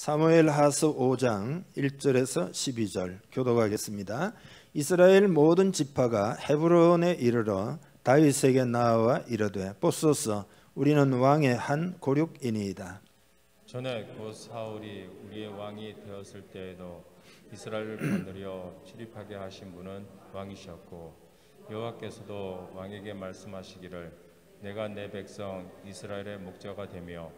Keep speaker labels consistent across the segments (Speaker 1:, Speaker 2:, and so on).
Speaker 1: 사무엘하서 5장 1절에서 12절 교독하겠습니다. 이스라엘 모든 지파가 헤브론에 이르러 다윗에게 나와 이르되 보소서 우리는 왕의 한 고륙이니이다.
Speaker 2: 전에 곧 사울이 우리의 왕이 되었을 때에도 이스라엘을 거느려 출입하게 하신 분은 왕이셨고 여호와께서도 왕에게 말씀하시기를 내가 내 백성 이스라엘의 목자가 되며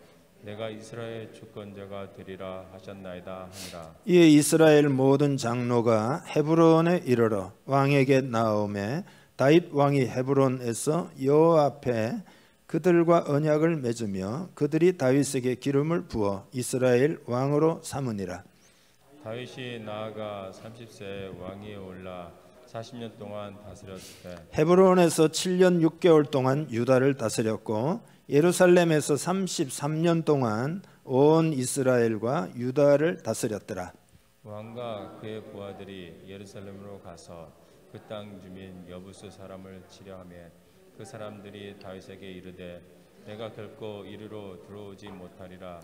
Speaker 2: 내가 이스라엘의 주권자가 되리라 하셨나이다 하니라.
Speaker 1: 이에 이스라엘 모든 장로가 헤브론에 이르러 왕에게 나오매 다윗 왕이 헤브론에서 여호와 앞에 그들과 언약을 맺으며 그들이 다윗에게 기름을 부어 이스라엘 왕으로 삼으니라.
Speaker 2: 다윗이 나아가 30세에 왕위에 올라 40년 동안 다스렸을 때
Speaker 1: 헤브론에서 7년 6개월 동안 유다를 다스렸고 예루살렘에서 33년 동안 온 이스라엘과 유다를 다스렸더라.
Speaker 2: 왕과 그의 부하들이 예루살렘으로 가서 그 땅 주민 여부스 사람을 치려하며 그 사람들이 다윗에게 이르되 내가 결코 이리로 들어오지 못하리라.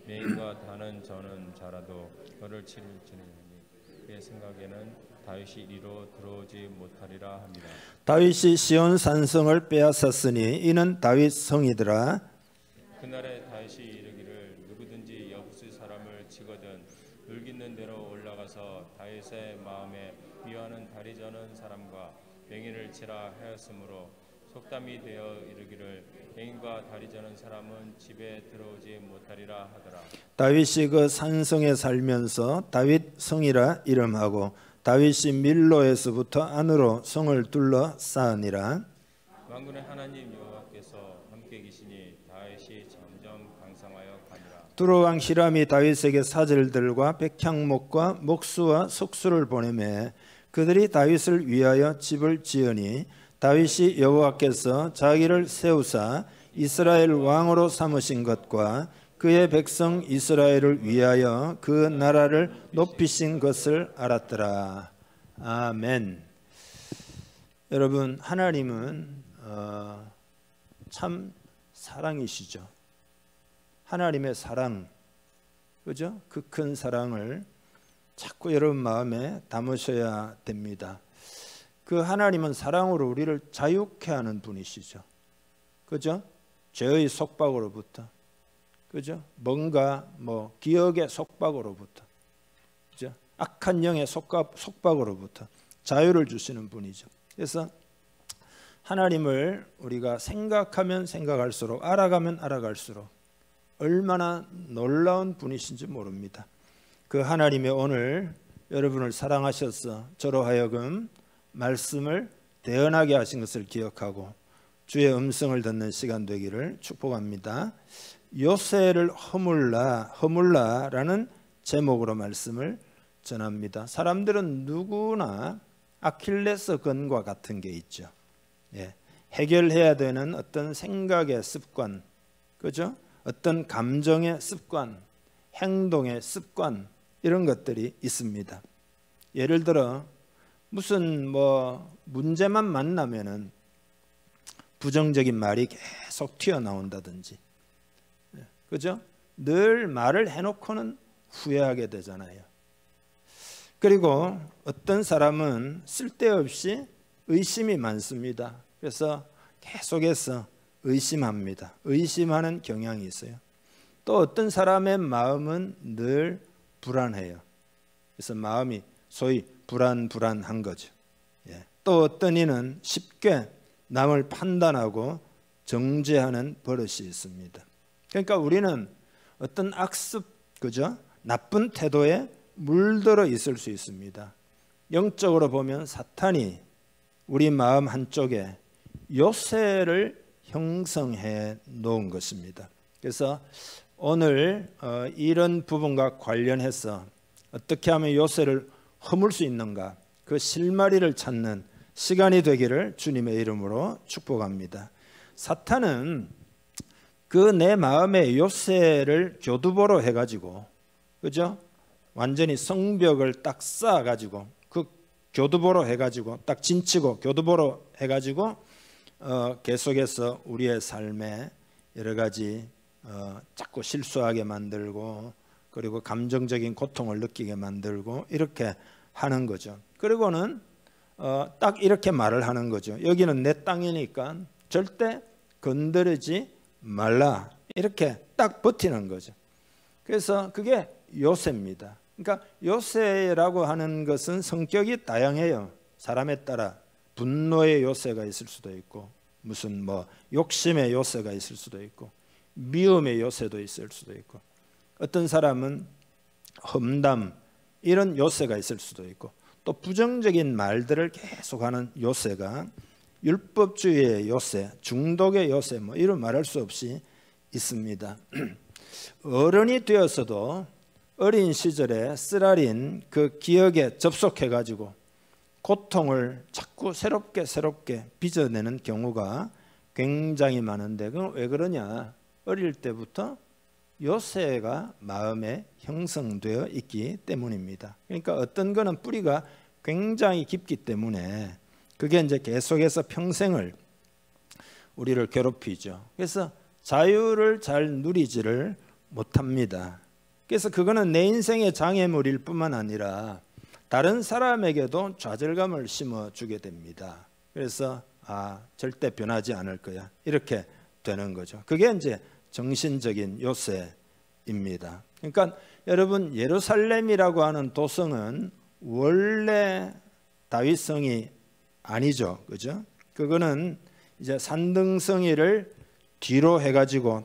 Speaker 2: 메인과 다는 저는 자라도 너를 치를지니 그의 생각에는 다윗이 이리로 들어오지 못하리라 합니다.
Speaker 1: 다윗이 시온 산성을 빼앗았으니 이는 다윗 성이더라.
Speaker 2: 그날에 다윗이 이르기를 누구든지 여부스 사람을 치거든 울깃는 대로 올라가서 다윗의 마음에 미워하는 다리 저는 사람과 맹인을 치라 하였으므로 속담이 되어 이르기를 맹인과 다리 저는 사람은 집에 들어오지 못하리라 하더라.
Speaker 1: 다윗이 그 산성에 살면서 다윗 성이라 이름하고 다윗이 밀로에서부터 안으로 성을 둘러 쌓으니라.
Speaker 2: 만군의 하나님 여호와께서 함께 계시니 다윗이 점점 강성하여 가니라.
Speaker 1: 두로 왕 히람이 다윗에게 사절들과 백향목과 목수와 속수를 보내매 그들이 다윗을 위하여 집을 지으니 다윗이 여호와께서 자기를 세우사 이스라엘 왕으로 삼으신 것과 그의 백성 이스라엘을 위하여 그 나라를 높이신 것을 알았더라. 아멘. 여러분, 하나님은 참 사랑이시죠. 하나님의 사랑, 그죠? 그 큰 사랑을 자꾸 여러분 마음에 담으셔야 됩니다. 그 하나님은 사랑으로 우리를 자유케 하는 분이시죠. 그죠? 죄의 속박으로부터, 그죠? 뭔가 기억의 속박으로부터, 그죠? 악한 영의 속박으로부터 자유를 주시는 분이죠. 그래서 하나님을 우리가 생각하면 생각할수록 알아가면 알아갈수록 얼마나 놀라운 분이신지 모릅니다. 그 하나님이 오늘 여러분을 사랑하셔서 저로 하여금 말씀을 대언하게 하신 것을 기억하고 주의 음성을 듣는 시간 되기를 축복합니다. 요새를 허물라라는 제목으로 말씀을 전합니다. 사람들은 누구나 아킬레스건과 같은 게 있죠. 해결해야 되는 어떤 생각의 습관, 그죠? 어떤 감정의 습관, 행동의 습관, 이런 것들이 있습니다. 예를 들어 무슨 문제만 만나면은 부정적인 말이 계속 튀어나온다든지, 그죠? 늘 말을 해놓고는 후회하게 되잖아요. 그리고 어떤 사람은 쓸데없이 의심이 많습니다. 그래서 계속해서 의심합니다. 의심하는 경향이 있어요. 또 어떤 사람의 마음은 늘 불안해요. 그래서 마음이 소위 불안한 거죠. 또 어떤 이는 쉽게 남을 판단하고 정죄하는 버릇이 있습니다. 그러니까 우리는 어떤 악습, 그죠? 나쁜 태도에 물들어 있을 수 있습니다. 영적으로 보면 사탄이 우리 마음 한쪽에 요새를 형성해 놓은 것입니다. 그래서 오늘 이런 부분과 관련해서 어떻게 하면 요새를 허물 수 있는가, 그 실마리를 찾는 시간이 되기를 주님의 이름으로 축복합니다. 사탄은 그 내 마음의 요새를 교두보로 해가지고, 그죠? 완전히 성벽을 딱 쌓아가지고 그 교두보로 해가지고 딱 진치고 교두보로 해가지고 계속해서 우리의 삶에 여러 가지 자꾸 실수하게 만들고 그리고 감정적인 고통을 느끼게 만들고 이렇게 하는 거죠. 그리고는 딱 이렇게 말을 하는 거죠. 여기는 내 땅이니까 절대 건드리지 말라. 이렇게 딱 버티는 거죠. 그래서 그게 요새입니다. 그러니까 요새라고 하는 것은 성격이 다양해요. 사람에 따라 분노의 요새가 있을 수도 있고, 무슨 뭐 욕심의 요새가 있을 수도 있고, 미움의 요새도 있을 수도 있고, 어떤 사람은 험담 이런 요새가 있을 수도 있고, 또 부정적인 말들을 계속하는 요새가 율법주의의 요새, 중독의 요새 뭐 이런 말할 수 없이 있습니다. 어른이 되어서도 어린 시절에 쓰라린 그 기억에 접속해 가지고 고통을 자꾸 새롭게 빚어내는 경우가 굉장히 많은데, 그건 왜 그러냐? 어릴 때부터 요새가 마음에 형성되어 있기 때문입니다. 그러니까 어떤 거는 뿌리가 굉장히 깊기 때문에 그게 이제 계속해서 평생을 우리를 괴롭히죠. 그래서 자유를 잘 누리지를 못합니다. 그래서 그거는 내 인생의 장애물일 뿐만 아니라 다른 사람에게도 좌절감을 심어주게 됩니다. 그래서 절대 변하지 않을 거야, 이렇게 되는 거죠. 그게 이제 정신적인 요새입니다. 그러니까 여러분, 예루살렘이라고 하는 도성은 원래 다윗성이 아니죠, 그죠? 그거는 이제 산등성이를 뒤로 해가지고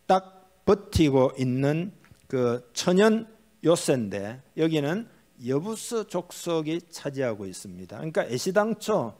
Speaker 1: 딱 버티고 있는 그 천연 요새인데, 여기는 여부스 족속이 차지하고 있습니다. 그러니까 애시당초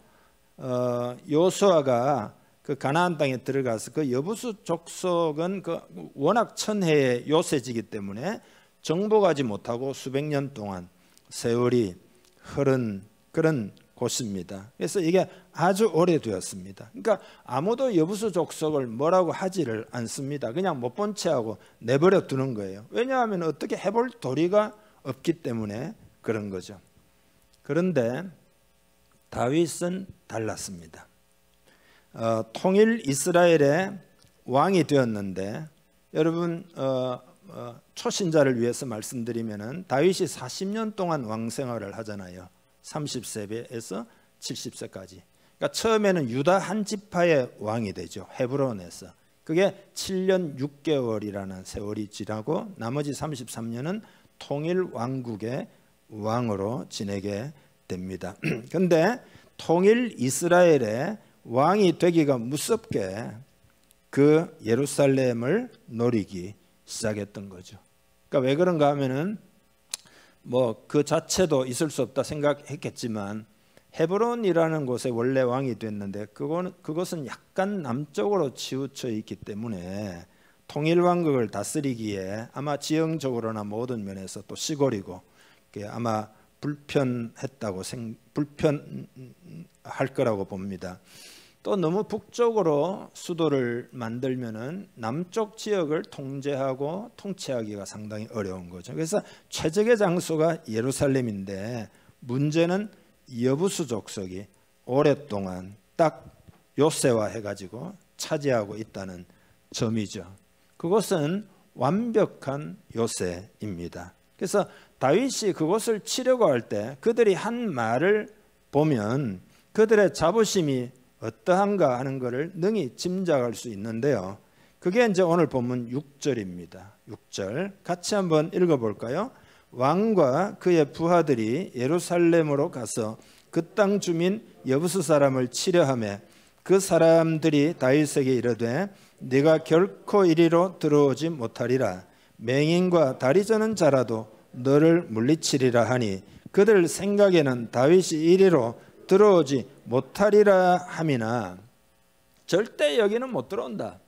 Speaker 1: 여호수아가 그 가나안 땅에 들어가서 그 여부스 족속은 그 워낙 천혜의 요새지기 때문에 정복하지 못하고 수백 년 동안 세월이 흐른 그런 곳입니다. 그래서 이게 아주 오래되었습니다. 그러니까 아무도 여부스 족속을 뭐라고 하지를 않습니다. 그냥 못 본 채하고 내버려 두는 거예요. 왜냐하면 어떻게 해볼 도리가 없기 때문에 그런 거죠. 그런데 다윗은 달랐습니다. 통일 이스라엘의 왕이 되었는데, 여러분 초신자를 위해서 말씀드리면은 다윗이 40년 동안 왕 생활을 하잖아요. 30세에서 70세까지. 그러니까 처음에는 유다 한 지파의 왕이 되죠. 헤브론에서. 그게 7년 6개월이라는 세월이 지나고 나머지 33년은 통일 왕국의 왕으로 지내게 됩니다. 그런데 통일 이스라엘의 왕이 되기가 무섭게 그 예루살렘을 노리기 시작했던 거죠. 그러니까 왜 그런가 하면은 뭐 그 자체도 있을 수 없다 생각했겠지만, 헤브론이라는 곳에 원래 왕이 됐는데 그것은 약간 남쪽으로 치우쳐 있기 때문에 통일 왕국을 다스리기에 아마 지형적으로나 모든 면에서 또 시골이고 아마 불편할 거라고 봅니다. 또 너무 북쪽으로 수도를 만들면은 남쪽 지역을 통제하고 통치하기가 상당히 어려운 거죠. 그래서 최적의 장소가 예루살렘인데, 문제는 여부스 족속이 오랫동안 딱 요새화해 가지고 차지하고 있다는 점이죠. 그것은 완벽한 요새입니다. 그래서 다윗이 그것을 치려고 할 때 그들이 한 말을 보면 그들의 자부심이 어떠한가 하는 것을 능히 짐작할 수 있는데요. 그게 이제 오늘 본문 6절입니다. 6절 같이 한번 읽어볼까요? 왕과 그의 부하들이 예루살렘으로 가서 그 땅 주민 여부스 사람을 치려하며 그 사람들이 다윗에게 이르되 네가 결코 이리로 들어오지 못하리라. 맹인과 다리 저는 자라도 너를 물리치리라 하니 그들 생각에는 다윗이 이리로 들어오지 못하리라 함이나, 절대 여기는 못 들어온다.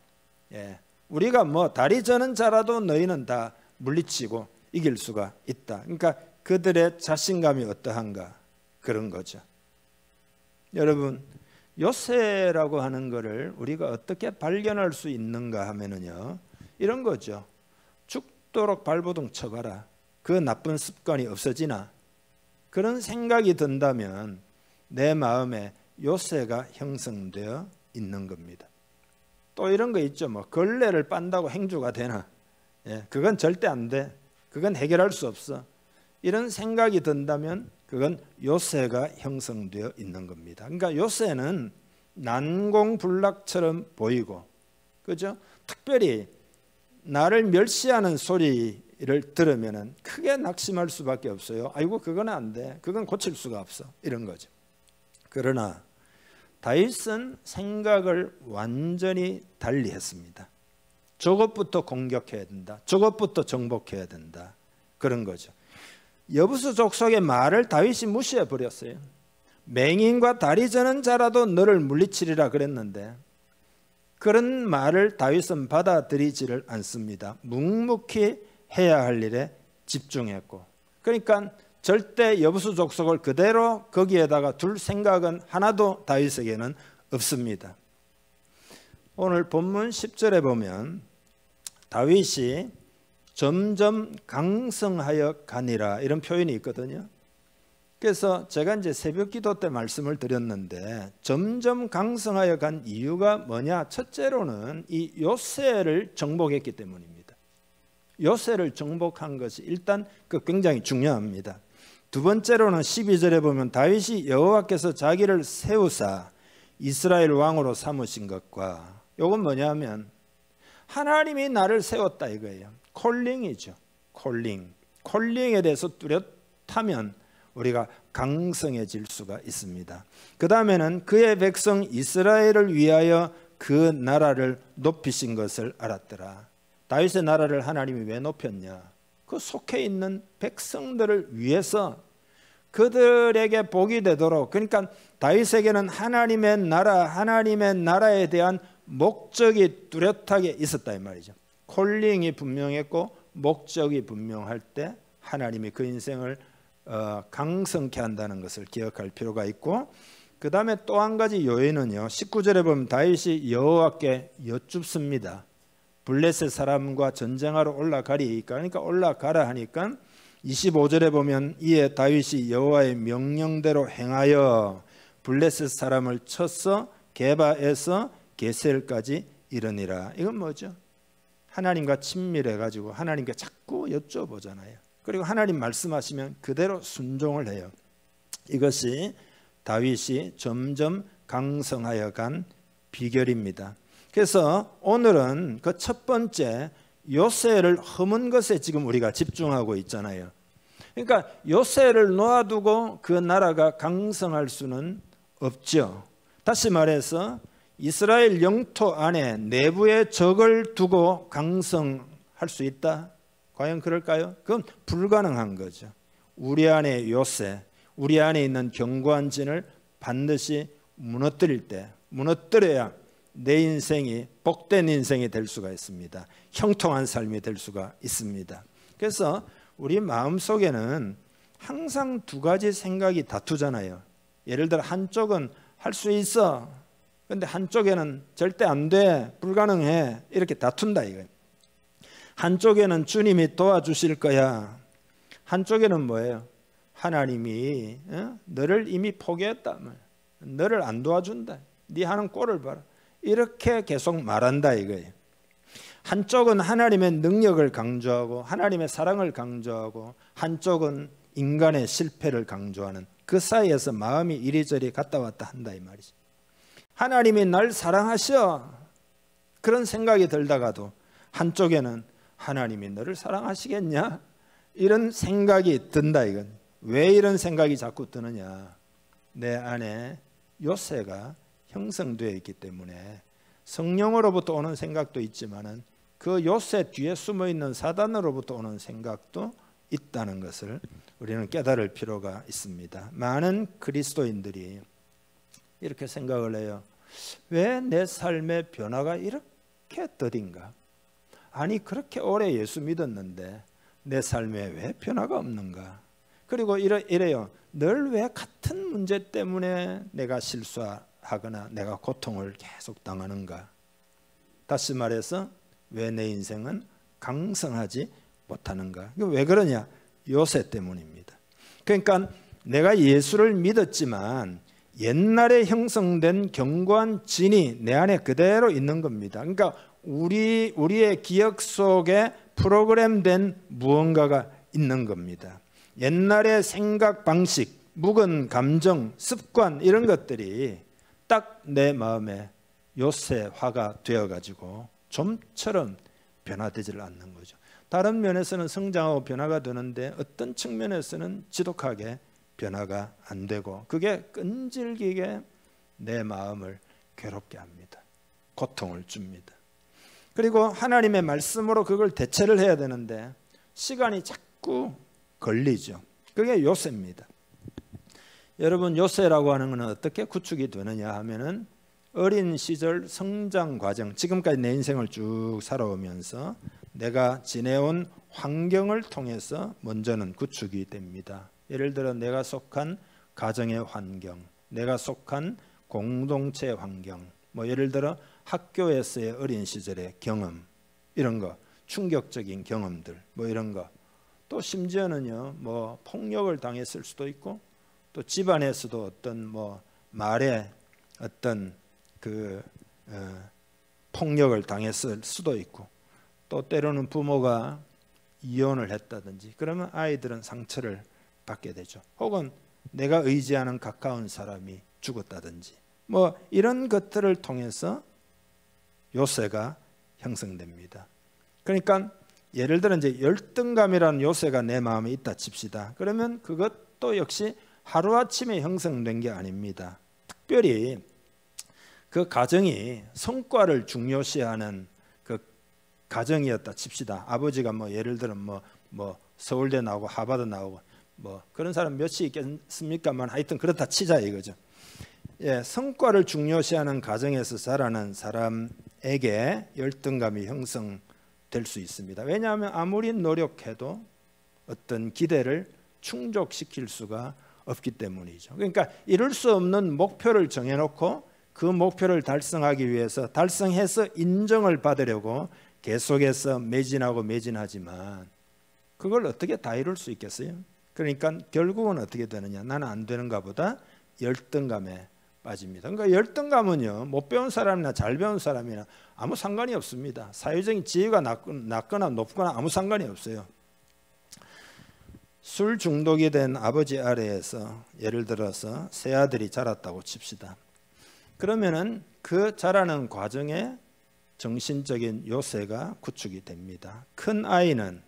Speaker 1: 우리가 뭐 다리 저는 자라도 너희는 다 물리치고 이길 수가 있다. 그러니까 그들의 자신감이 어떠한가 그런 거죠. 여러분, 요새라고 하는 것을 우리가 어떻게 발견할 수 있는가 하면은요, 이런 거죠. 죽도록 발버둥 쳐봐라. 그 나쁜 습관이 없어지나? 그런 생각이 든다면 내 마음에 요새가 형성되어 있는 겁니다. 또 이런 거 있죠. 뭐 걸레를 빤다고 행주가 되나? 그건 절대 안 돼. 그건 해결할 수 없어. 이런 생각이 든다면 그건 요새가 형성되어 있는 겁니다. 그러니까 요새는 난공불락처럼 보이고, 그죠? 특별히 나를 멸시하는 소리를 들으면 크게 낙심할 수밖에 없어요. 아이고 그건 안 돼. 그건 고칠 수가 없어. 이런 거죠. 그러나 다윗은 생각을 완전히 달리했습니다. 저것부터 공격해야 된다. 저것부터 정복해야 된다. 그런 거죠. 여부수 족속의 말을 다윗이 무시해 버렸어요. 맹인과 다리 저는 자라도 너를 물리치리라 그랬는데 그런 말을 다윗은 받아들이지를 않습니다. 묵묵히 해야 할 일에 집중했고, 그러니까 절대 여부수 족속을 그대로 거기에다가 둘 생각은 하나도 다윗에게는 없습니다. 오늘 본문 10절에 보면 다윗이 점점 강성하여 가니라 이런 표현이 있거든요. 그래서 제가 이제 새벽 기도 때 말씀을 드렸는데 점점 강성하여 간 이유가 뭐냐? 첫째로는 이 요새를 정복했기 때문입니다. 요새를 정복한 것이 일단 그 굉장히 중요합니다. 두 번째로는 12절에 보면 다윗이 여호와께서 자기를 세우사 이스라엘 왕으로 삼으신 것과, 이건 뭐냐면 하나님이 나를 세웠다 이거예요. 콜링이죠. 콜링에 대해서 뚜렷하면 우리가 강성해질 수가 있습니다. 그 다음에는 그의 백성 이스라엘을 위하여 그 나라를 높이신 것을 알았더라. 다윗의 나라를 하나님이 왜 높였냐? 그 속해 있는 백성들을 위해서 그들에게 복이 되도록, 그러니까 다윗에게는 하나님의 나라에 대한 목적이 뚜렷하게 있었다 이 말이죠. 콜링이 분명했고 목적이 분명할 때 하나님이 그 인생을 강성케 한다는 것을 기억할 필요가 있고, 그 다음에 또 한 가지 요인은요, 19절에 보면 다윗이 여호와께 여쭙습니다. 블레셋 사람과 전쟁하러 올라가리까, 그러니까 올라가라 하니까 25절에 보면 이에 다윗이 여호와의 명령대로 행하여 블레셋 사람을 쳐서 게바에서 게셀까지 이르니라. 이건 뭐죠? 하나님과 친밀해 가지고 하나님께 자꾸 여쭤보잖아요. 그리고 하나님 말씀하시면 그대로 순종을 해요. 이것이 다윗이 점점 강성하여 간 비결입니다. 그래서 오늘은 그 첫 번째 요새를 허문 것에 지금 우리가 집중하고 있잖아요. 그러니까 요새를 놓아두고 그 나라가 강성할 수는 없죠. 다시 말해서 이스라엘 영토 안에 내부에 적을 두고 강성할 수 있다? 과연 그럴까요? 그건 불가능한 거죠. 우리 안에 요새, 우리 안에 있는 견고한 진을 반드시 무너뜨릴 때, 무너뜨려야 내 인생이 복된 인생이 될 수가 있습니다. 형통한 삶이 될 수가 있습니다. 그래서 우리 마음속에는 항상 두 가지 생각이 다투잖아요. 예를 들어 한쪽은 할 수 있어, 근데 한쪽에는 절대 안 돼, 불가능해, 이렇게 다툰다 이거예요. 한쪽에는 주님이 도와주실 거야, 한쪽에는 뭐예요? 하나님이 너를 이미 포기했다, 너를 안 도와준다, 네 하는 꼴을 봐라, 이렇게 계속 말한다 이거예요. 한쪽은 하나님의 능력을 강조하고 하나님의 사랑을 강조하고, 한쪽은 인간의 실패를 강조하는, 그 사이에서 마음이 이리저리 갔다 왔다 한다 이 말이죠. 하나님이 날 사랑하셔, 그런 생각이 들다가도 한쪽에는 하나님이 너를 사랑하시겠냐, 이런 생각이 든다 이건. 왜 이런 생각이 자꾸 드느냐? 내 안에 요새가 형성되어 있기 때문에 성령으로부터 오는 생각도 있지만은 그 요새 뒤에 숨어 있는 사단으로부터 오는 생각도 있다는 것을 우리는 깨달을 필요가 있습니다. 많은 그리스도인들이 이렇게 생각을 해요. 왜 내 삶의 변화가 이렇게 더딘가? 아니 그렇게 오래 예수 믿었는데 내 삶에 왜 변화가 없는가? 그리고 이래요. 늘 왜 같은 문제 때문에 내가 실수하거나 내가 고통을 계속 당하는가? 다시 말해서 왜 내 인생은 강성하지 못하는가? 이거 왜 그러냐? 요새 때문입니다. 그러니까 내가 예수를 믿었지만 옛날에 형성된 견고한 진이 내 안에 그대로 있는 겁니다. 그러니까 우리의 기억 속에 프로그램된 무언가가 있는 겁니다. 옛날의 생각 방식, 묵은 감정, 습관 이런 것들이 딱 내 마음에 요새화가 되어가지고 좀처럼 변화되지를 않는 거죠. 다른 면에서는 성장하고 변화가 되는데 어떤 측면에서는 지독하게 변화가 안 되고 그게 끈질기게 내 마음을 괴롭게 합니다. 고통을 줍니다. 그리고 하나님의 말씀으로 그걸 대체를 해야 되는데 시간이 자꾸 걸리죠. 그게 요새입니다. 여러분, 요새라고 하는 것은 어떻게 구축이 되느냐 하면은 어린 시절 성장 과정, 지금까지 내 인생을 쭉 살아오면서 내가 지내온 환경을 통해서 먼저는 구축이 됩니다. 예를 들어 내가 속한 가정의 환경, 내가 속한 공동체 환경, 예를 들어 학교에서의 어린 시절의 경험, 이런 거, 충격적인 경험들, 이런 거, 또 심지어는요, 폭력을 당했을 수도 있고, 또 집안에서도 어떤 말에 어떤 폭력을 당했을 수도 있고, 또 때로는 부모가 이혼을 했다든지, 그러면 아이들은 상처를 받게 되죠. 혹은 내가 의지하는 가까운 사람이 죽었다든지, 이런 것들을 통해서 요새가 형성됩니다. 그러니까 예를 들어 이제 열등감이라는 요새가 내 마음에 있다 칩시다. 그러면 그것도 역시 하루아침에 형성된 게 아닙니다. 특별히 그 가정이 성과를 중요시하는 그 가정이었다 칩시다. 아버지가 예를 들어 서울대 나오고 하버드 나오고 그런 사람 몇이 있겠습니까만 하여튼 그렇다 치자 이거죠. 예, 성과를 중요시하는 가정에서 자라는 사람에게 열등감이 형성될 수 있습니다. 왜냐하면 아무리 노력해도 어떤 기대를 충족시킬 수가 없기 때문이죠. 그러니까 이룰 수 없는 목표를 정해놓고 그 목표를 달성하기 위해서 달성해서 인정을 받으려고 계속해서 매진하지만 그걸 어떻게 다 이룰 수 있겠어요? 그러니까 결국은 어떻게 되느냐, 나는 안 되는가 보다 열등감에 빠집니다. 그러니까 열등감은요, 못 배운 사람이나 잘 배운 사람이나 아무 상관이 없습니다. 사회적인 지위가 낮거나 높거나 아무 상관이 없어요. 술 중독이 된 아버지 아래에서 예를 들어서 세 아들이 자랐다고 칩시다. 그러면은 그 자라는 과정에 정신적인 요새가 구축이 됩니다. 큰 아이는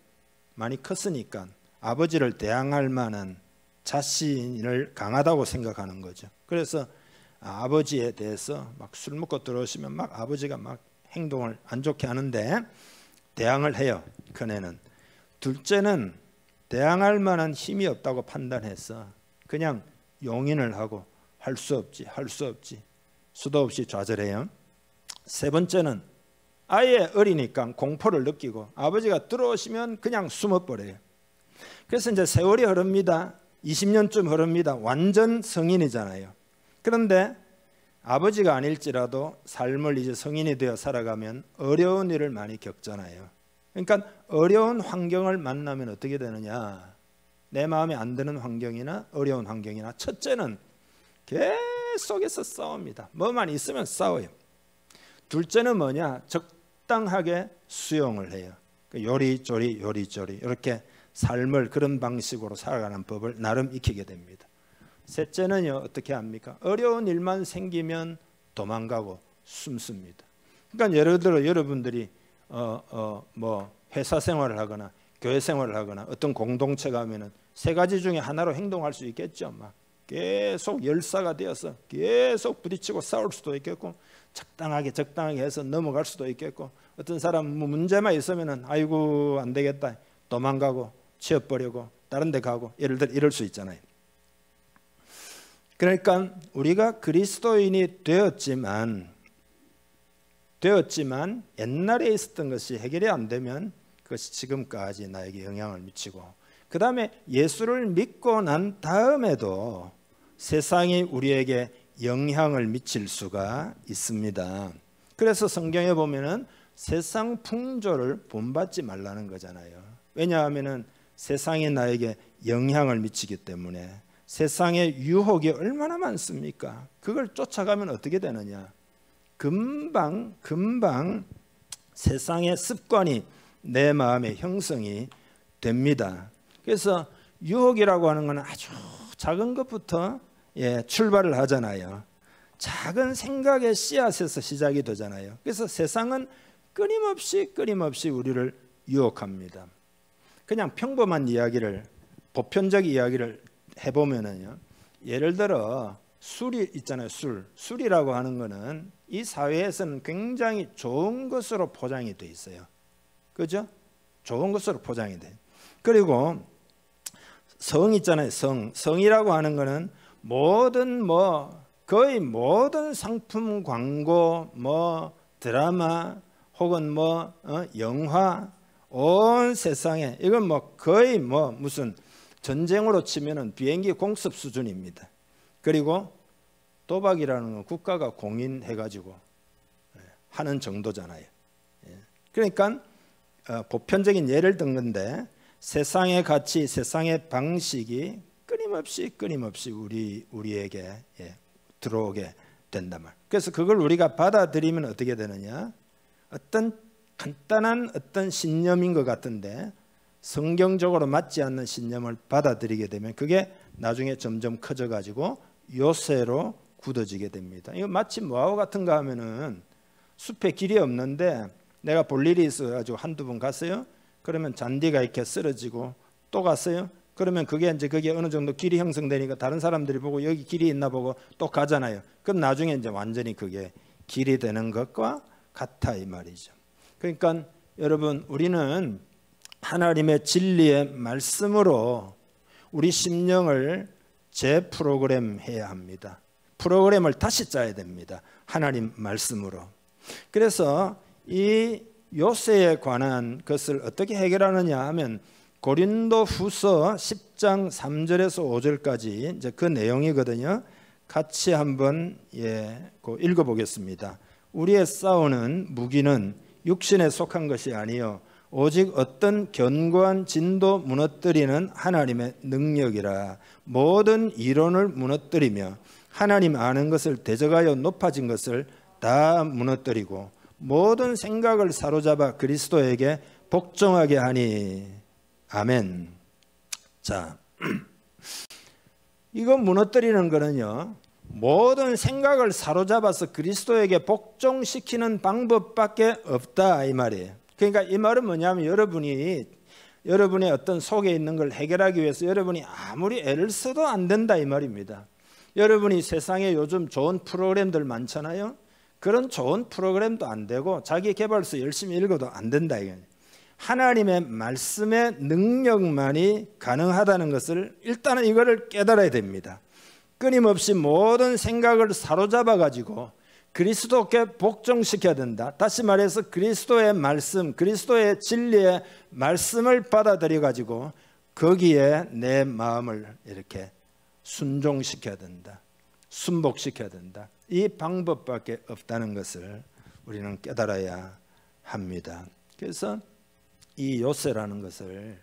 Speaker 1: 많이 컸으니까 아버지를 대항할 만한 자신을 강하다고 생각하는 거죠. 그래서 아버지에 대해서 막 술 먹고 들어오시면 막 아버지가 막 행동을 안 좋게 하는데 대항을 해요. 큰애는. 둘째는 대항할 만한 힘이 없다고 판단해서 그냥 용인을 하고 할 수 없지 수도 없이 좌절해요. 세 번째는 아예 어리니까 공포를 느끼고 아버지가 들어오시면 그냥 숨어버려요. 그래서 이제 세월이 흐릅니다. 20년쯤 흐릅니다. 완전 성인이잖아요. 그런데 아버지가 아닐지라도 삶을 이제 성인이 되어 살아가면 어려운 일을 많이 겪잖아요. 그러니까 어려운 환경을 만나면 어떻게 되느냐, 내 마음에 안 드는 환경이나 어려운 환경이나 첫째는 계속해서 싸웁니다. 뭐만 있으면 싸워요. 둘째는 뭐냐, 적당하게 수용을 해요. 요리조리 이렇게 삶을 그런 방식으로 살아가는 법을 나름 익히게 됩니다. 셋째는요, 어떻게 합니까? 어려운 일만 생기면 도망가고 숨습니다. 그러니까 예를 들어 여러분들이 회사 생활을 하거나 교회 생활을 하거나 어떤 공동체 가면은 세 가지 중에 하나로 행동할 수 있겠죠. 막 계속 열사가 되어서 계속 부딪히고 싸울 수도 있겠고, 적당하게 해서 넘어갈 수도 있겠고, 어떤 사람 문제만 있으면은 아이고 안 되겠다 도망가고 치워버리고 다른 데 가고, 예를 들어 이럴 수 있잖아요. 그러니까 우리가 그리스도인이 되었지만 옛날에 있었던 것이 해결이 안 되면 그것이 지금까지 나에게 영향을 미치고, 그 다음에 예수를 믿고 난 다음에도 세상이 우리에게 영향을 미칠 수가 있습니다. 그래서 성경에 보면은 세상 풍조를 본받지 말라는 거잖아요. 왜냐하면은 세상이 나에게 영향을 미치기 때문에, 세상의 유혹이 얼마나 많습니까? 그걸 쫓아가면 어떻게 되느냐? 금방 세상의 습관이 내 마음에 형성이 됩니다. 그래서 유혹이라고 하는 것은 아주 작은 것부터 출발을 하잖아요. 작은 생각의 씨앗에서 시작이 되잖아요. 그래서 세상은 끊임없이 우리를 유혹합니다. 그냥 평범한 이야기를, 보편적 이야기를 해보면은요, 예를 들어 술이 있잖아요. 술이라고 하는 것은 이 사회에서는 굉장히 좋은 것으로 포장이 돼 있어요. 그죠? 좋은 것으로 포장이 돼. 그리고 성 있잖아요. 성이라고 하는 것은 거의 모든 상품 광고, 드라마 혹은 영화, 온 세상에 이건 거의 무슨 전쟁으로 치면은 비행기 공습 수준입니다. 그리고 도박이라는 건 국가가 공인해가지고 하는 정도잖아요. 그러니까 보편적인 예를 든 건데, 세상의 가치, 세상의 방식이 끊임없이 우리에게 들어오게 된단 말이에요. 그래서 그걸 우리가 받아들이면 어떻게 되느냐? 어떤 간단한 신념인 것 같은데 성경적으로 맞지 않는 신념을 받아들이게 되면 그게 나중에 점점 커져가지고 요새로 굳어지게 됩니다. 이거 마치 뭐하고 같은가 하면은 숲에 길이 없는데 내가 볼 일이 있어가지고 한두 번 갔어요. 그러면 잔디가 이렇게 쓰러지고 또 갔어요. 그러면 그게 어느 정도 길이 형성되니까 다른 사람들이 보고 여기 길이 있나 보고 또 가잖아요. 그럼 나중에 완전히 그게 길이 되는 것과 같아 이 말이죠. 그러니까 여러분, 우리는 하나님의 진리의 말씀으로 우리 심령을 재프로그램해야 합니다. 프로그램을 다시 짜야 됩니다. 하나님 말씀으로. 그래서 이 요새에 관한 것을 어떻게 해결하느냐 하면 고린도후서 10장 3절에서 5절까지 이제 그 내용이거든요. 같이 한번 읽어보겠습니다. 우리의 싸우는 무기는 육신에 속한 것이 아니요 오직 어떤 견고한 진도 무너뜨리는 하나님의 능력이라. 모든 이론을 무너뜨리며 하나님 아는 것을 대적하여 높아진 것을 다 무너뜨리고 모든 생각을 사로잡아 그리스도에게 복종하게 하니. 아멘. 자, 이거 무너뜨리는 거는요, 모든 생각을 사로잡아서 그리스도에게 복종시키는 방법밖에 없다 이 말이에요. 그러니까 이 말은 뭐냐면 여러분의 어떤 속에 있는 걸 해결하기 위해서 여러분이 아무리 애를 써도 안 된다 이 말입니다. 여러분이 세상에 요즘 좋은 프로그램들 많잖아요. 그런 좋은 프로그램도 안 되고 자기 개발서 열심히 읽어도 안 된다 이거예요. 하나님의 말씀의 능력만이 가능하다는 것을 일단은 이거를 깨달아야 됩니다. 끊임없이 모든 생각을 사로잡아 가지고 그리스도께 복종시켜야 된다. 다시 말해서 그리스도의 말씀, 그리스도의 진리의 말씀을 받아들여 가지고 거기에 내 마음을 이렇게 순종시켜야 된다. 순복시켜야 된다. 이 방법밖에 없다는 것을 우리는 깨달아야 합니다. 그래서 이 요새라는 것을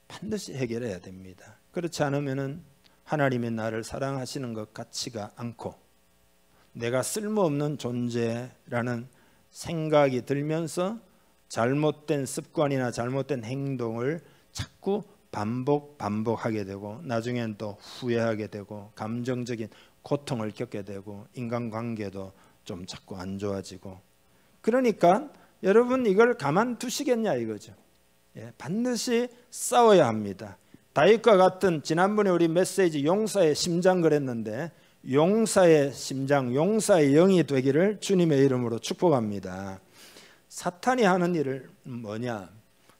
Speaker 1: 반드시 해결해야 됩니다. 그렇지 않으면은 하나님이 나를 사랑하시는 것 같지가 않고 내가 쓸모없는 존재라는 생각이 들면서 잘못된 습관이나 잘못된 행동을 자꾸 반복하게 되고 나중엔 또 후회하게 되고 감정적인 고통을 겪게 되고 인간관계도 좀 자꾸 안 좋아지고. 그러니까 여러분 이걸 가만두시겠냐 이거죠. 반드시 싸워야 합니다. 다윗과 같은, 지난번에 우리 메시지 용사의 심장 그랬는데 용사의 심장, 용사의 영이 되기를 주님의 이름으로 축복합니다. 사탄이 하는 일은 뭐냐?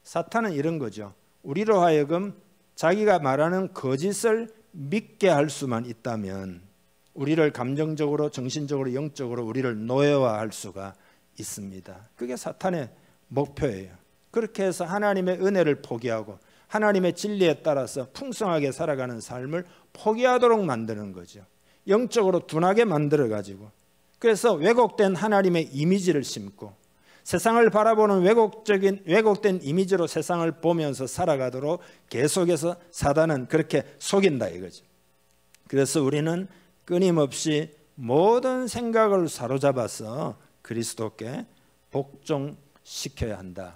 Speaker 1: 사탄은 이런 거죠. 우리로 하여금 자기가 말하는 거짓을 믿게 할 수만 있다면 우리를 감정적으로, 정신적으로, 영적으로 우리를 노예화할 수가 있습니다. 그게 사탄의 목표예요. 그렇게 해서 하나님의 은혜를 포기하고 하나님의 진리에 따라서 풍성하게 살아가는 삶을 포기하도록 만드는 거죠. 영적으로 둔하게 만들어 가지고, 그래서 왜곡된 하나님의 이미지를 심고 세상을 바라보는 왜곡된 이미지로 세상을 보면서 살아가도록 계속해서 사단은 그렇게 속인다 이거죠. 그래서 우리는 끊임없이 모든 생각을 사로잡아서 그리스도께 복종시켜야 한다.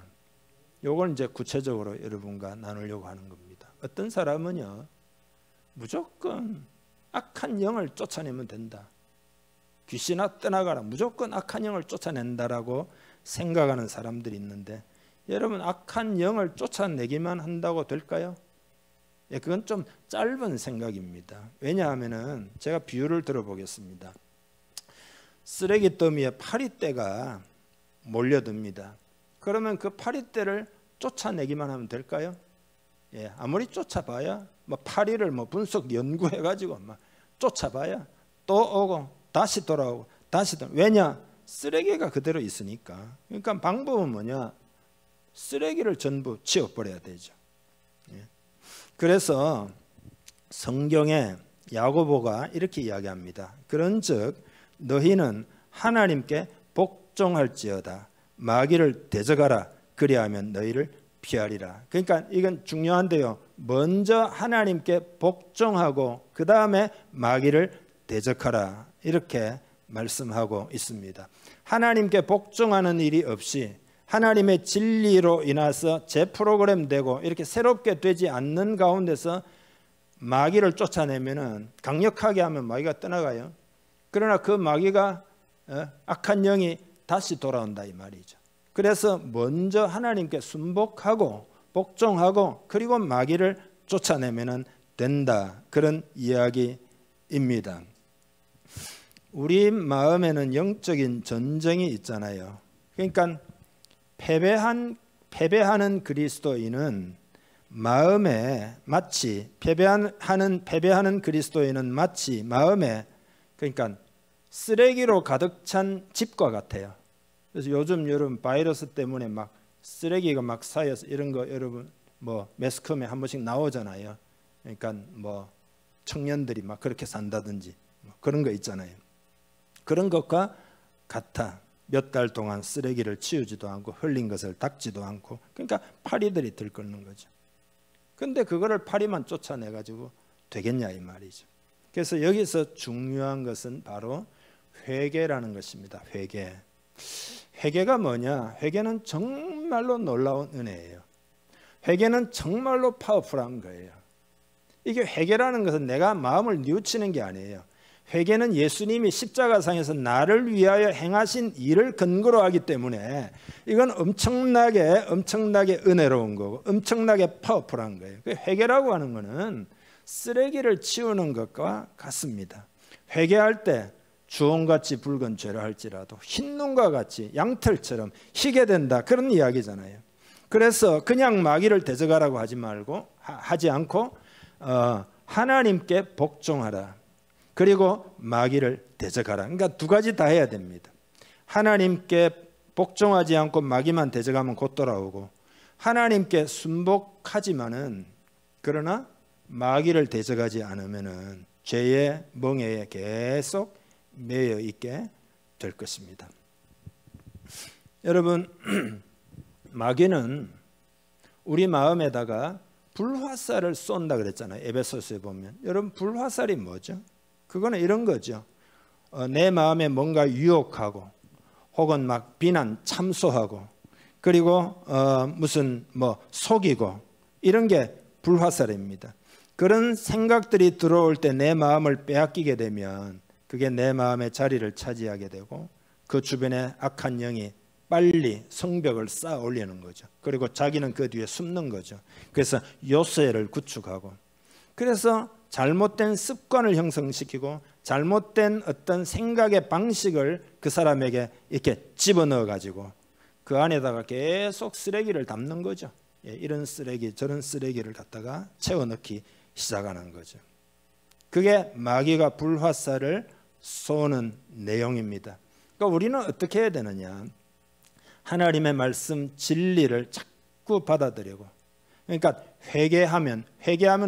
Speaker 1: 요걸 이제 구체적으로 여러분과 나누려고 하는 겁니다. 어떤 사람은요, 무조건 악한 영을 쫓아내면 된다. 귀신아 떠나가라. 무조건 악한 영을 쫓아낸다라고 생각하는 사람들이 있는데, 여러분 악한 영을 쫓아내기만 한다고 될까요? 예, 그건 좀 짧은 생각입니다. 왜냐하면은 제가 비유를 들어보겠습니다. 쓰레기 더미에 파리떼가 몰려듭니다. 그러면 그 파리떼를 쫓아내기만 하면 될까요? 예, 아무리 쫓아봐야 뭐 파리를 뭐 분석 연구해 가지고 막 쫓아봐야 또 오고 다시 돌아오고 다시 돌아. 왜냐? 쓰레기가 그대로 있으니까. 그러니까 방법은 뭐냐? 쓰레기를 전부 치워버려야 되죠. 예. 그래서 성경에 야고보가 이렇게 이야기합니다. 그런즉 너희는 하나님께 복종할지어다. 마귀를 대적하라. 그리하면 너희를 피하리라. 그러니까 이건 중요한데요. 먼저 하나님께 복종하고 그 다음에 마귀를 대적하라. 이렇게 말씀하고 있습니다. 하나님께 복종하는 일이 없이 하나님의 진리로 인해서 재프로그램되고 이렇게 새롭게 되지 않는 가운데서 마귀를 쫓아내면은, 강력하게 하면 마귀가 떠나가요. 그러나 그 마귀가 악한 영이 다시 돌아온다 이 말이죠. 그래서 먼저 하나님께 순복하고 복종하고 그리고 마귀를 쫓아내면 된다. 그런 이야기입니다. 우리 마음에는 영적인 전쟁이 있잖아요. 그러니까 패배하는 그리스도인은 마음에 마치 패배하는 그리스도인은 마치 마음에, 그러니까 쓰레기로 가득 찬 집과 같아요. 그래서 요즘 여러분 바이러스 때문에 막 쓰레기가 막 쌓여서 이런 거 여러분 뭐 매스컴에 한 번씩 나오잖아요. 그러니까 뭐 청년들이 막 그렇게 산다든지 뭐 그런 거 있잖아요. 그런 것과 같아. 몇 달 동안 쓰레기를 치우지도 않고 흘린 것을 닦지도 않고, 그러니까 파리들이 들끓는 거죠. 근데 그거를 파리만 쫓아내 가지고 되겠냐 이 말이죠. 그래서 여기서 중요한 것은 바로 회개라는 것입니다. 회개가 뭐냐? 회개는 정말로 놀라운 은혜예요. 회개는 정말로 파워풀한 거예요. 이게 회개라는 것은 내가 마음을 뉘우치는 게 아니에요. 회개는 예수님이 십자가상에서 나를 위하여 행하신 일을 근거로 하기 때문에 이건 엄청나게 은혜로운 거고 엄청나게 파워풀한 거예요. 회개라고 하는 것은 쓰레기를 치우는 것과 같습니다. 회개할 때 주홍같이 붉은 죄를 할지라도 흰눈과 같이 양털처럼 희게 된다, 그런 이야기잖아요. 그래서 그냥 마귀를 대적하라고 하지 않고 하나님께 복종하라. 그리고 마귀를 대적하라. 그러니까 두 가지 다 해야 됩니다. 하나님께 복종하지 않고 마귀만 대적하면 곧 돌아오고, 하나님께 순복하지만은 그러나 마귀를 대적하지 않으면은 죄의 멍에에 계속 매여 있게 될 것입니다. 여러분, 마귀는 우리 마음에다가 불화살을 쏜다 그랬잖아요. 에베소서에 보면. 여러분, 불화살이 뭐죠? 그거는 이런 거죠. 내 마음에 뭔가 유혹하고 혹은 막 비난, 참소하고 그리고 무슨 뭐 속이고 이런 게 불화살입니다. 그런 생각들이 들어올 때 내 마음을 빼앗기게 되면 그게 내 마음의 자리를 차지하게 되고 그 주변에 악한 영이 빨리 성벽을 쌓아 올리는 거죠. 그리고 자기는 그 뒤에 숨는 거죠. 그래서 요새를 구축하고, 그래서 잘못된 습관을 형성시키고 잘못된 어떤 생각의 방식을 그 사람에게 이렇게 집어넣어 가지고 그 안에다가 계속 쓰레기를 담는 거죠. 이런 쓰레기 저런 쓰레기를 갖다가 채워넣기 시작하는 거죠. 그게 마귀가 불화살을 쏘는 내용입니다. 그러니까 우리는 어떻게 해야 되느냐? 하나님의 말씀 진리를 자꾸 받아들이고, 그러니까 회개하면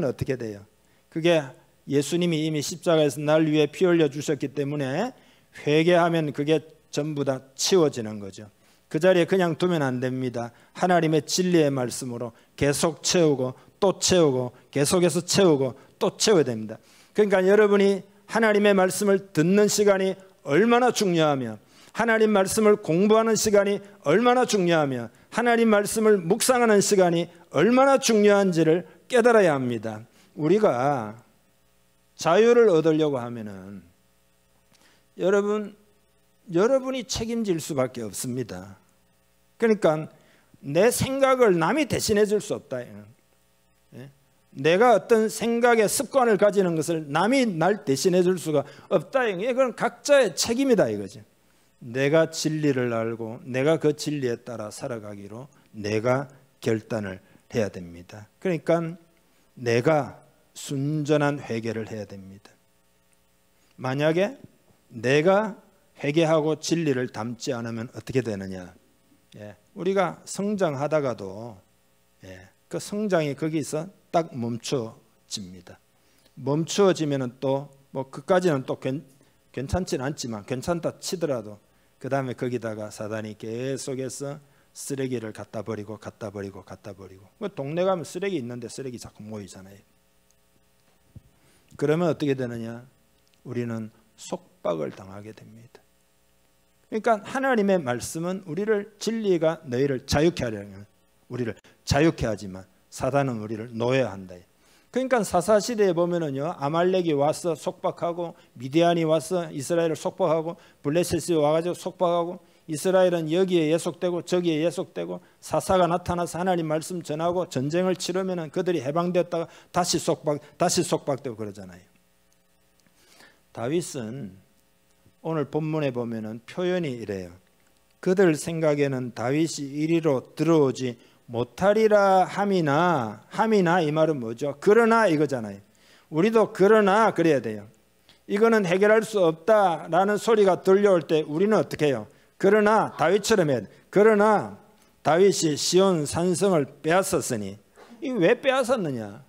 Speaker 1: 어떻게 돼요? 그게 예수님이 이미 십자가에서 날 위해 피 흘려 주셨기 때문에 회개하면 그게 전부 다 치워지는 거죠. 그 자리에 그냥 두면 안 됩니다. 하나님의 진리의 말씀으로 계속 채우고 또 채우고 계속해서 채우고 또 채워야 됩니다. 그러니까 여러분이 하나님의 말씀을 듣는 시간이 얼마나 중요하며, 하나님 말씀을 공부하는 시간이 얼마나 중요하며, 하나님 말씀을 묵상하는 시간이 얼마나 중요한지를 깨달아야 합니다. 우리가 자유를 얻으려고 하면은 여러분이 책임질 수밖에 없습니다. 그러니까 내 생각을 남이 대신해 줄 수 없다. 내가 어떤 생각의 습관을 가지는 것을 남이 날 대신해 줄 수가 없다. 이건 각자의 책임이다 이거지. 내가 진리를 알고 내가 그 진리에 따라 살아가기로 내가 결단을 해야 됩니다. 그러니까 내가 순전한 회개를 해야 됩니다. 만약에 내가 회개하고 진리를 담지 않으면 어떻게 되느냐? 우리가 성장하다가도 그 성장이 거기서 딱 멈춰집니다. 멈춰지면은 또 뭐 그까지는 또 괜찮지는 않지만 괜찮다 치더라도 그 다음에 거기다가 사단이 계속해서 쓰레기를 갖다 버리고 동네 가면 쓰레기 있는데 쓰레기 자꾸 모이잖아요. 그러면 어떻게 되느냐? 우리는 속박을 당하게 됩니다. 그러니까 하나님의 말씀은 우리를, 진리가 너희를 자유케 하려면 우리를 자유케 하지만 사단은 우리를 노예한다. 그러니까 사사시대에 보면은요, 아말렉이 와서 속박하고, 미디안이 와서 이스라엘을 속박하고, 블레셋이 와가지고 속박하고, 이스라엘은 여기에 예속되고 저기에 예속되고, 사사가 나타나서 하나님 말씀 전하고 전쟁을 치르면은 그들이 해방되었다가 다시 속박되고 그러잖아요. 다윗은 오늘 본문에 보면은 표현이 이래요. 그들 생각에는 다윗이 이리로 들어오지 못하리라 함이나 이 말은 뭐죠? 그러나 이거잖아요. 우리도 그러나 그래야 돼요. 이거는 해결할 수 없다라는 소리가 들려올 때 우리는 어떻게 해요? 그러나 다윗처럼 해야 돼. 그러나 다윗이 시온 산성을 빼앗았으니, 이 왜 빼앗았느냐?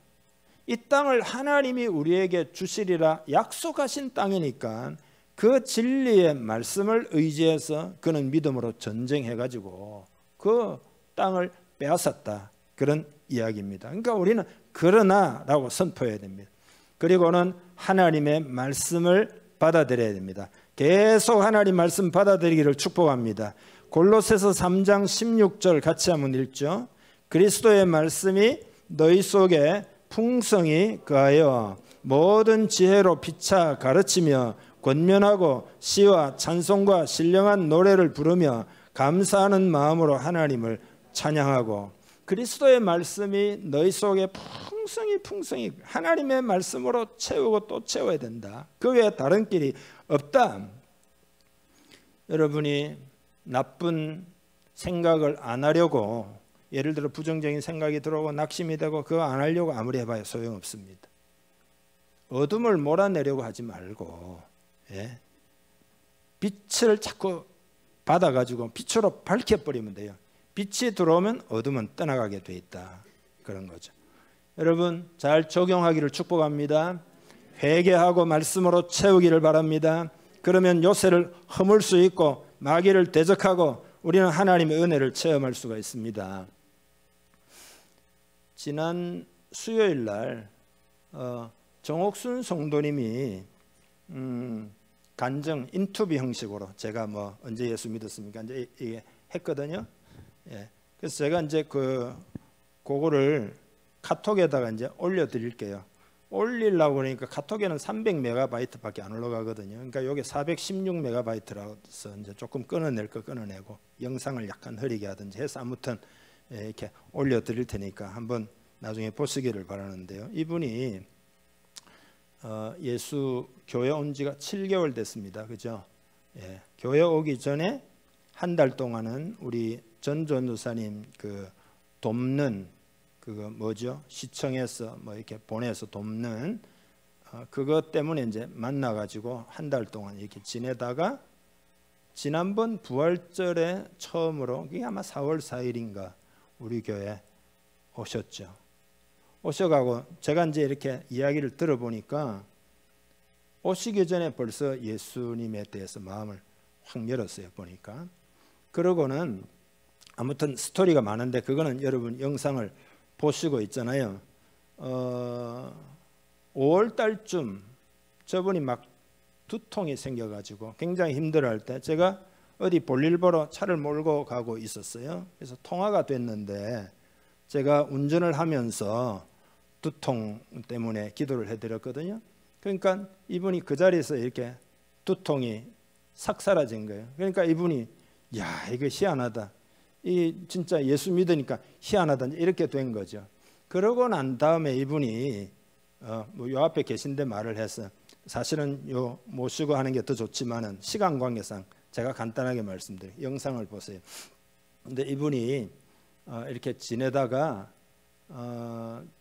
Speaker 1: 이 땅을 하나님이 우리에게 주시리라 약속하신 땅이니까 그 진리의 말씀을 의지해서 그는 믿음으로 전쟁해가지고 그 땅을 빼앗았다. 그런 이야기입니다. 그러니까 우리는 그러나라고 선포해야 됩니다. 그리고는 하나님의 말씀을 받아들여야 됩니다. 계속 하나님 말씀 받아들이기를 축복합니다. 골로새서 3장 16절 같이 한번 읽죠. 그리스도의 말씀이 너희 속에 풍성히 거하여 모든 지혜로 피차 가르치며 권면하고 시와 찬송과 신령한 노래를 부르며 감사하는 마음으로 하나님을 찬양하고, 그리스도의 말씀이 너희 속에 풍성히 하나님의 말씀으로 채우고 또 채워야 된다. 그 외에 다른 길이 없다. 여러분이 나쁜 생각을 안 하려고, 예를 들어 부정적인 생각이 들어오고 낙심이 되고 그거 안 하려고 아무리 해봐야 소용없습니다. 어둠을 몰아내려고 하지 말고 빛을 자꾸 받아가지고 빛으로 밝혀버리면 돼요. 빛이 들어오면 어둠은 떠나가게 돼 있다. 그런 거죠. 여러분 잘 적용하기를 축복합니다. 회개하고 말씀으로 채우기를 바랍니다. 그러면 요새를 허물 수 있고 마귀를 대적하고 우리는 하나님의 은혜를 체험할 수가 있습니다. 지난 수요일 날 정옥순 성도님이 간증 인터뷰 형식으로 제가 뭐 언제 예수 믿었습니까? 이제 이게 했거든요. 그래서 제가 이제 그거를 카톡에다가 이제 올려드릴게요. 올리려고 그러니까 카톡에는 300MB밖에 안 올라가거든요. 그러니까 여기 416MB라서 이제 조금 끊어낼 거 끊어내고 영상을 약간 흐리게 하든지 해서 아무튼 이렇게 올려드릴 테니까 한번 나중에 보시기를 바라는데요. 이분이 예수 교회 온 지가 7개월 됐습니다. 그죠? 교회 오기 전에 한 달 동안은 우리 전 전도사님 돕는 그거 뭐죠? 시청에서 뭐 이렇게 보내서 돕는 그것 때문에 이제 만나가지고 한 달 동안 이렇게 지내다가 지난번 부활절에 처음으로 그게 아마 4월 4일인가 우리 교회 오셨죠. 오셔가고 제가 이제 이렇게 이야기를 들어보니까 오시기 전에 벌써 예수님에 대해서 마음을 확 열었어요. 보니까. 그러고는 아무튼 스토리가 많은데 그거는 여러분 영상을 보시고 있잖아요. 5월 달쯤 저분이 막 두통이 생겨가지고 굉장히 힘들어할 때 제가 어디 볼일 보러 차를 몰고 가고 있었어요. 그래서 통화가 됐는데 제가 운전을 하면서 두통 때문에 기도를 해드렸거든요. 그러니까 이분이 그 자리에서 이렇게 두통이 싹 사라진 거예요. 그러니까 이분이 야, 이거 희한하다. 이 진짜 예수 믿으니까 희한하다. 이렇게 된 거죠. 그러고 난 다음에 이분이 요 앞에 계신데 말을 해서 사실은 요 모시고 하는 게 더 좋지만은 시간 관계상 제가 간단하게 말씀드려요. 영상을 보세요. 근데 이분이 이렇게 지내다가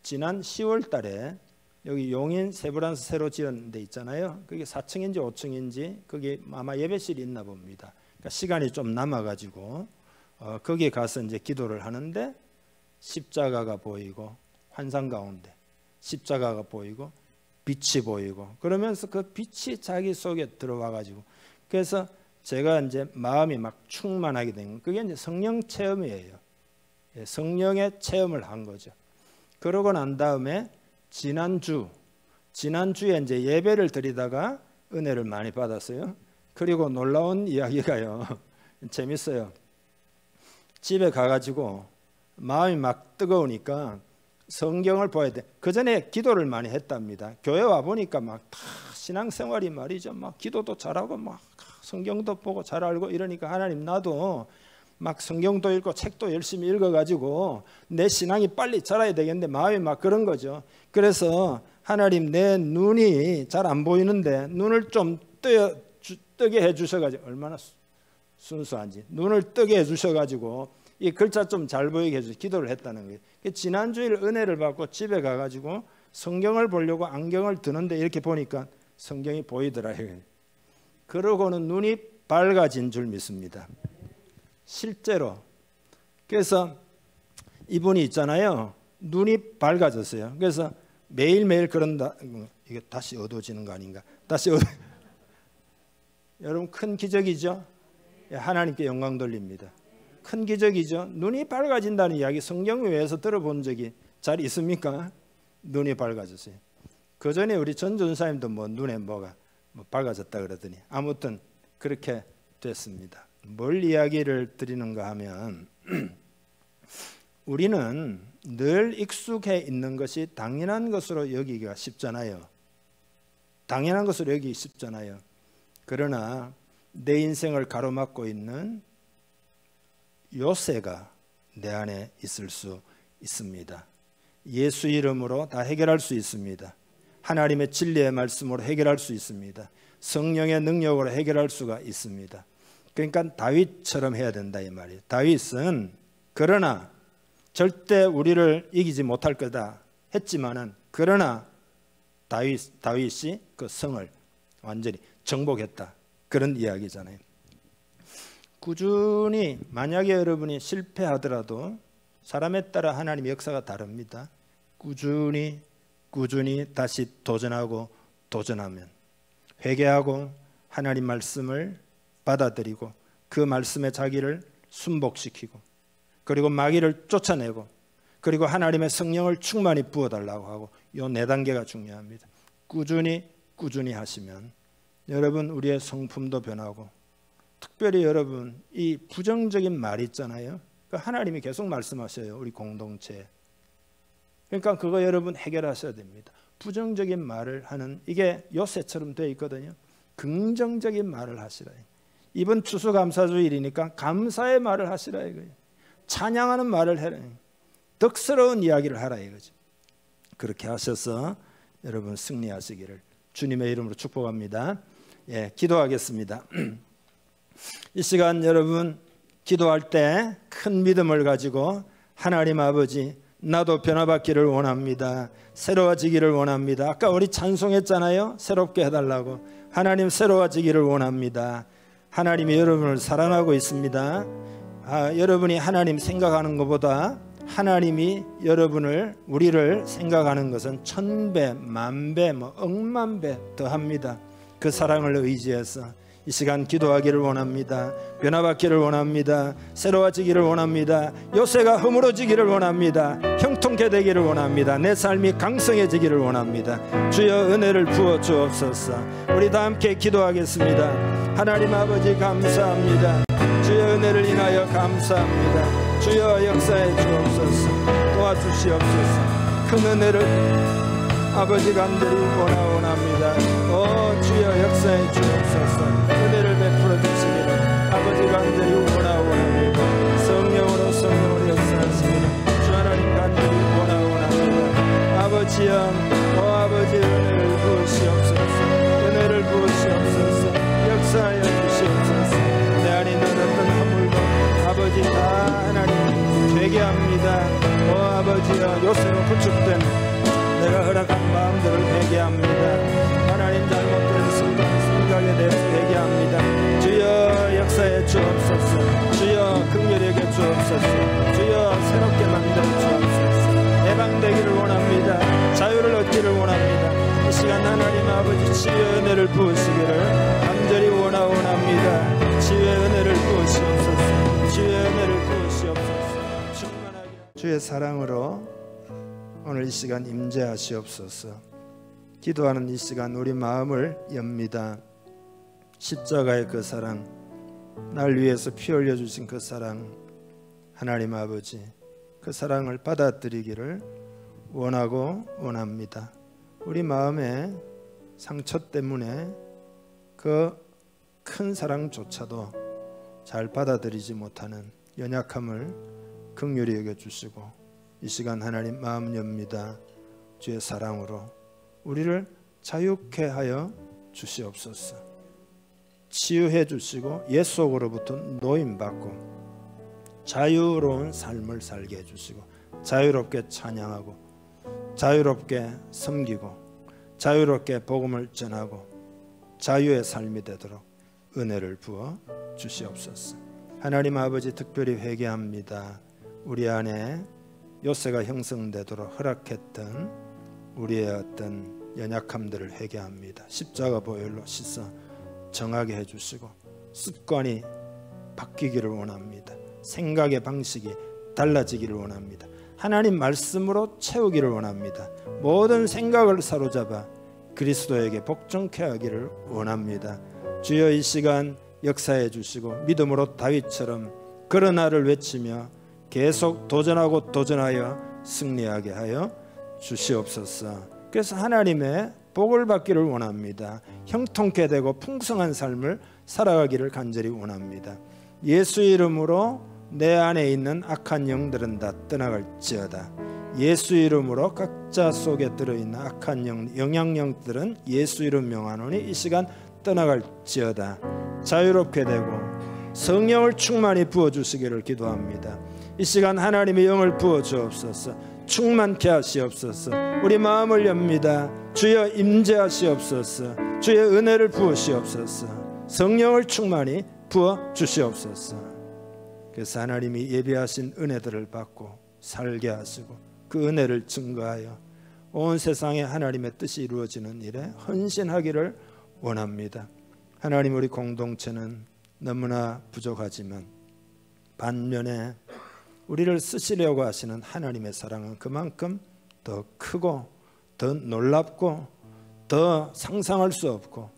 Speaker 1: 지난 10월 달에 여기 용인 세브란스 새로 지은 데 있잖아요. 그게 4층인지 5층인지 거기 아마 예배실이 있나 봅니다. 그러니까 시간이 좀 남아가지고 거기에 가서 이제 기도를 하는데 십자가가 보이고 환상 가운데 십자가가 보이고 빛이 보이고 그러면서 그 빛이 자기 속에 들어와가지고 그래서 제가 이제 마음이 막 충만하게 된 그게 이제 성령 체험이에요. 성령의 체험을 한 거죠. 그러고 난 다음에 지난주에 이제 예배를 드리다가 은혜를 많이 받았어요. 그리고 놀라운 이야기가요. 재밌어요. 집에 가가지고 마음이 막 뜨거우니까 성경을 봐야 돼. 그 전에 기도를 많이 했답니다. 교회 와 보니까 막 다 신앙생활이 말이죠. 막 기도도 잘하고 막 성경도 보고 잘 알고 이러니까 하나님 나도 막 성경도 읽고 책도 열심히 읽어가지고 내 신앙이 빨리 자라야 되겠는데 마음이 막 그런 거죠. 그래서 하나님 내 눈이 잘 안 보이는데 눈을 좀 뜨게 해주셔가지고 얼마나 순수한지 눈을 뜨게 해주셔가지고 이 글자 좀 잘 보이게 해주셔서 기도를 했다는 거예요. 지난주일 은혜를 받고 집에 가가지고 성경을 보려고 안경을 드는데 이렇게 보니까 성경이 보이더라고요. 그러고는 눈이 밝아진 줄 믿습니다. 실제로. 그래서 이분이 있잖아요. 눈이 밝아졌어요. 그래서 매일매일 그런다. 이게 다시 어두워지는 거 아닌가? 여러분 큰 기적이죠? 하나님께 영광 돌립니다. 큰 기적이죠. 눈이 밝아진다는 이야기 성경 외에서 들어본 적이 잘 있습니까? 눈이 밝아졌어요. 그 전에 우리 전 전사님도 뭐 눈에 뭐가 밝아졌다 그러더니 아무튼 그렇게 됐습니다. 뭘 이야기를 드리는가 하면 우리는 늘 익숙해 있는 것이 당연한 것으로 여기기가 쉽잖아요. 당연한 것으로 여기기 쉽잖아요. 그러나 내 인생을 가로막고 있는 요새가 내 안에 있을 수 있습니다. 예수 이름으로 다 해결할 수 있습니다. 하나님의 진리의 말씀으로 해결할 수 있습니다. 성령의 능력으로 해결할 수가 있습니다. 그러니까 다윗처럼 해야 된다 이 말이에요. 다윗은 그러나 절대 우리를 이기지 못할 거다 했지만은 그러나 다윗이 그 성을 완전히 정복했다 그런 이야기잖아요. 꾸준히 만약에 여러분이 실패하더라도 사람에 따라 하나님의 역사가 다릅니다. 꾸준히 다시 도전하면 회개하고 하나님 말씀을 받아들이고 그 말씀에 자기를 순복시키고 그리고 마귀를 쫓아내고 그리고 하나님의 성령을 충만히 부어달라고 하고 이 4단계가 중요합니다. 꾸준히 하시면 여러분 우리의 성품도 변하고 특별히 여러분 이 부정적인 말이 있잖아요. 하나님이 계속 말씀하셔요. 우리 공동체에. 그러니까 그거 여러분 해결하셔야 됩니다. 부정적인 말을 하는 이게 요새처럼 되어 있거든요. 긍정적인 말을 하시라. 이번 추수감사주일이니까 감사의 말을 하시라 이거예요. 찬양하는 말을 해라. 덕스러운 이야기를 하라 이거죠. 그렇게 하셔서 여러분 승리하시기를 주님의 이름으로 축복합니다. 예, 기도하겠습니다. 이 시간 여러분 기도할 때 큰 믿음을 가지고 하나님 아버지 나도 변화받기를 원합니다. 새로워지기를 원합니다. 아까 우리 찬송했잖아요. 새롭게 해달라고. 하나님 새로워지기를 원합니다. 하나님이 여러분을 사랑하고 있습니다. 여러분이 하나님 생각하는 것보다 하나님이 우리를 생각하는 것은 1000배, 10,000배, 10,000,000배 더합니다. 그 사랑을 의지해서 이 시간 기도하기를 원합니다. 변화받기를 원합니다. 새로워지기를 원합니다. 요새가 허물어지기를 원합니다. 형통케 되기를 원합니다. 내 삶이 강성해지기를 원합니다. 주여 은혜를 부어 주옵소서. 우리 다 함께 기도하겠습니다. 하나님 아버지 감사합니다. 주여 은혜를 인하여 감사합니다. 주여 역사해 주옵소서. 도와주시옵소서. 큰 은혜를 아버지 간절히 원합니다. 주여 역사해 주옵소서. 은혜를 베풀어 주시기를 아버지 간절히 원합니다. 성령으로 역사하시기를 주 하나님 간절히 원합니다. 아버지여, 아버지 은혜를 부으시옵소서. 은혜를 부으시옵소서. 역사하여 주시옵소서. 내 안에 있는 어떤 허물도 아버지 다 하나님 되게 합니다. 아버지여, 요새로 구축된 내가 허락한 마음들을 회개합니다. 하나님 잘못된 생각에 대해서 회개합니다. 주여 역사해 주옵소서. 주여 긍휼히 여겨 주옵소서. 주여 새롭게 만들어 주옵소서. 해방되기를 원합니다. 자유를 얻기를 원합니다. 이 시간 하나님 아버지 치유의 은혜를 부으시기를 간절히 원합니다. 치유의 은혜를 부으시옵소서. 치유의 은혜를 부으시옵소서. 충만하게 주의 사랑으로 오늘 이 시간 임재하시옵소서. 기도하는 이 시간 우리 마음을 엽니다. 십자가의 그 사랑, 날 위해서 피 흘려주신 그 사랑, 하나님 아버지 그 사랑을 받아들이기를 원합니다. 우리 마음의 상처 때문에 그 큰 사랑조차도 잘 받아들이지 못하는 연약함을 긍휼히 여겨주시고 이 시간 하나님 마음 엽니다. 주의 사랑으로 우리를 자유케 하여 주시옵소서. 치유해 주시고 옛 속으로부터 노임받고 자유로운 삶을 살게 해주시고 자유롭게 찬양하고 자유롭게 섬기고 자유롭게 복음을 전하고 자유의 삶이 되도록 은혜를 부어 주시옵소서. 하나님 아버지 특별히 회개합니다. 우리 안에 요새가 형성되도록 허락했던 우리의 어떤 연약함들을 회개합니다. 십자가 보혈로 씻어 정하게 해주시고 습관이 바뀌기를 원합니다. 생각의 방식이 달라지기를 원합니다. 하나님 말씀으로 채우기를 원합니다. 모든 생각을 사로잡아 그리스도에게 복종케 하기를 원합니다. 주여 이 시간 역사해 주시고 믿음으로 다윗처럼 그런 나를 외치며 계속 도전하고 도전하여 승리하게 하여 주시옵소서. 그래서 하나님의 복을 받기를 원합니다. 형통케 되고 풍성한 삶을 살아가기를 간절히 원합니다. 예수 이름으로 내 안에 있는 악한 영들은 다 떠나갈지어다. 예수 이름으로 각자 속에 들어있는 악한 영향력들은 예수 이름 명하노니 이 시간 떠나갈지어다. 자유롭게 되고 성령을 충만히 부어주시기를 기도합니다. 이 시간 하나님의 영을 부어주옵소서. 충만케 하시옵소서. 우리 마음을 엽니다. 주여 임재하시옵소서. 주의 은혜를 부으시옵소서. 성령을 충만히 부어주시옵소서. 그래서 하나님이 예비하신 은혜들을 받고 살게 하시고 그 은혜를 증거하여 온 세상에 하나님의 뜻이 이루어지는 일에 헌신하기를 원합니다. 하나님 우리 공동체는 너무나 부족하지만 반면에 우리를 쓰시려고 하시는 하나님의 사랑은 그만큼 더 크고 더 놀랍고 더 상상할 수 없고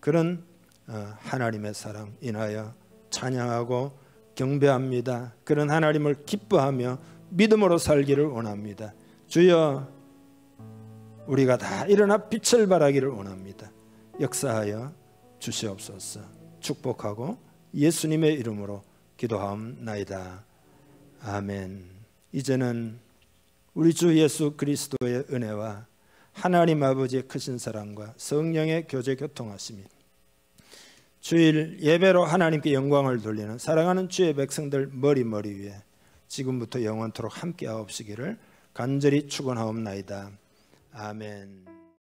Speaker 1: 그런 하나님의 사랑 인하여 찬양하고 경배합니다. 그런 하나님을 기뻐하며 믿음으로 살기를 원합니다. 주여 우리가 다 일어나 빛을 발하기를 원합니다. 역사하여 주시옵소서. 축복하고 예수님의 이름으로 기도하옵나이다. 아멘. 이제는 우리 주 예수 그리스도의 은혜와 하나님 아버지의 크신 사랑과 성령의 교제 교통하심이 주일 예배로 하나님께 영광을 돌리는 사랑하는 주의 백성들 머리 위에 지금부터 영원토록 함께하옵시기를 간절히 축원하옵나이다. 아멘.